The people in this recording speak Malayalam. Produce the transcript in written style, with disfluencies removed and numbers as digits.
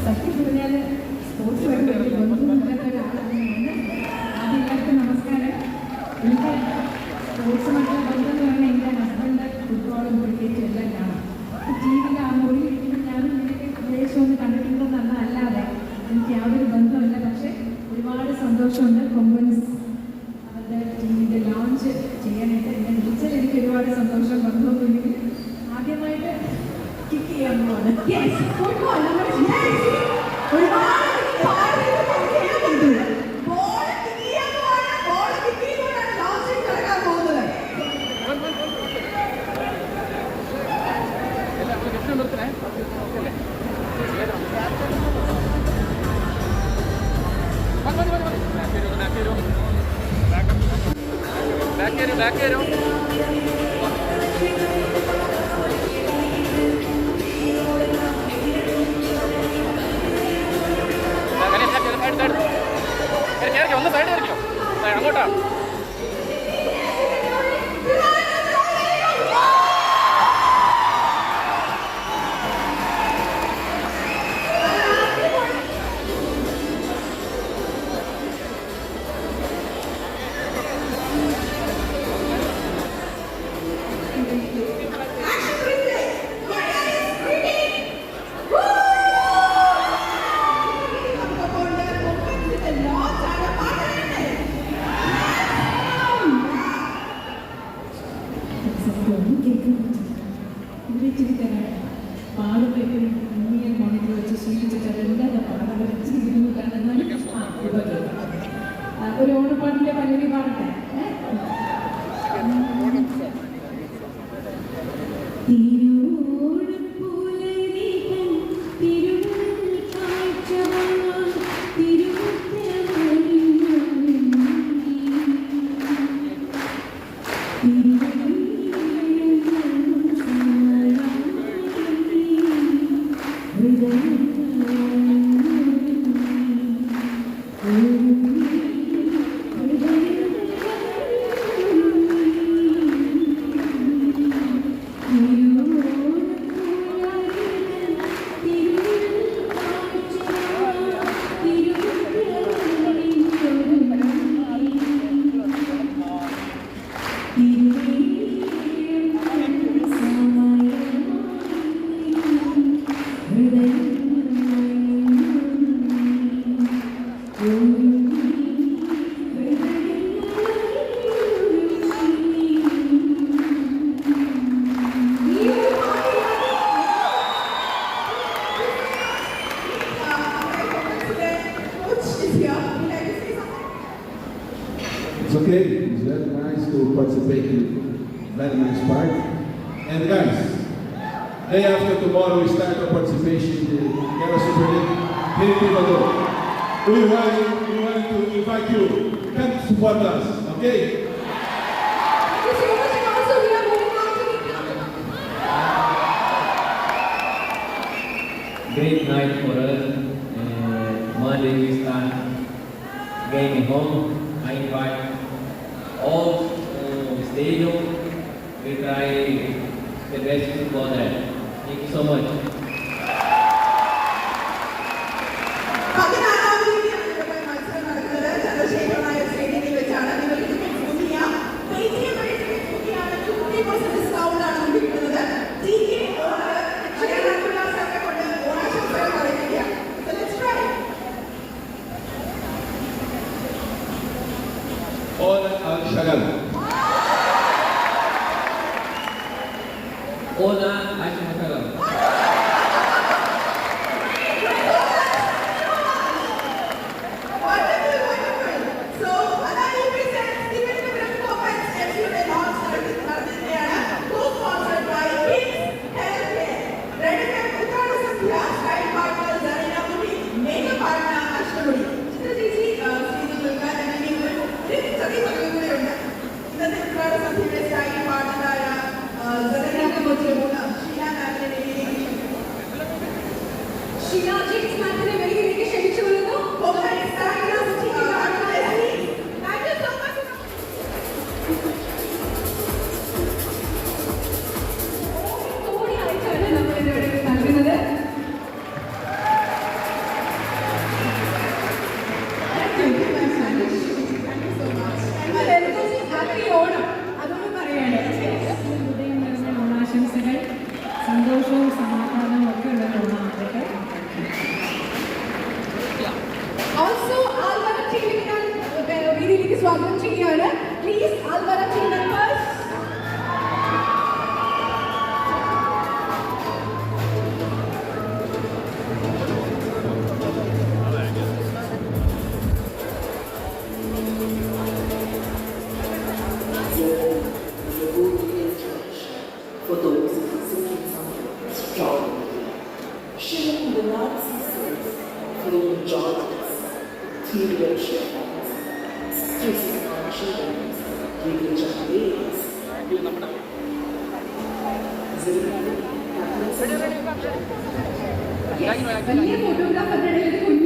സത്യം പറഞ്ഞാൽ സ്പോർട്സ് ആയിട്ട് ബന്ധമില്ലാത്ത ഒരാളാണ്. ആദ്യം നമസ്കാരം. എനിക്ക് സ്പോർട്സുമായിട്ടുള്ള ബന്ധം എന്ന് പറഞ്ഞാൽ എൻ്റെ ഹസ്ബൻഡ് ഫുട്ബോളും ക്രിക്കറ്റും എല്ലാം കാണും. ടി വിയിലാണ് ഒഴിവിരിക്കുമ്പോൾ ഞാനും ഇങ്ങനെയൊക്കെ പ്രദേശമൊന്നും കണ്ടിട്ടുണ്ടെന്നല്ല, അല്ലാതെ എനിക്ക് യാതൊരു ബന്ധമില്ല. പക്ഷേ ഒരുപാട് സന്തോഷമുണ്ട്. കൊമ്പൻസ് അവരുടെ ടീമിൻ്റെ ലോഞ്ച് ചെയ്യാനായിട്ട് എന്നെ വിളിച്ചാൽ എനിക്ക് ഒരുപാട് സന്തോഷം. ബന്ധമൊന്നുമില്ലെങ്കിൽ ആദ്യമായിട്ട് കിക്ക് ചെയ്യാൻ പോവാണ്. back here. ഒന്ന് സൈഡ് കളിക്കോ അങ്ങോട്ടാ. പാടുമ്പോഴേക്കും ഇങ്ങനെ മോണിറ്റർ വെച്ച് ശീലിച്ചിട്ട് അതെല്ലാം പാടാൻ വെച്ച് ഇരുന്നിട്ടാണെന്നാലും ഒരു ഓണപ്പാട്ടിൻ്റെ പല്ലവി പാടട്ടെ. It's okay, it's very nice to participate in very nice part. And guys, day after tomorrow we start our participation in the Guerra Super League here in Ecuador. We want to invite you, come support us, okay? Thank you so much, and also we are moving on to the Great night for us. Monday we start game home. I invite all stadium. We try the best football there. Thank you so much. Ola al-Shagal. Ola al-Shagal. shivering the Nazi souls through Jordans, Theodore Shepherds, Tracy Children, Gregor Chavez, വലിയ ഫോട്ടോഗ്രാഫറുടെ ഇടയിൽ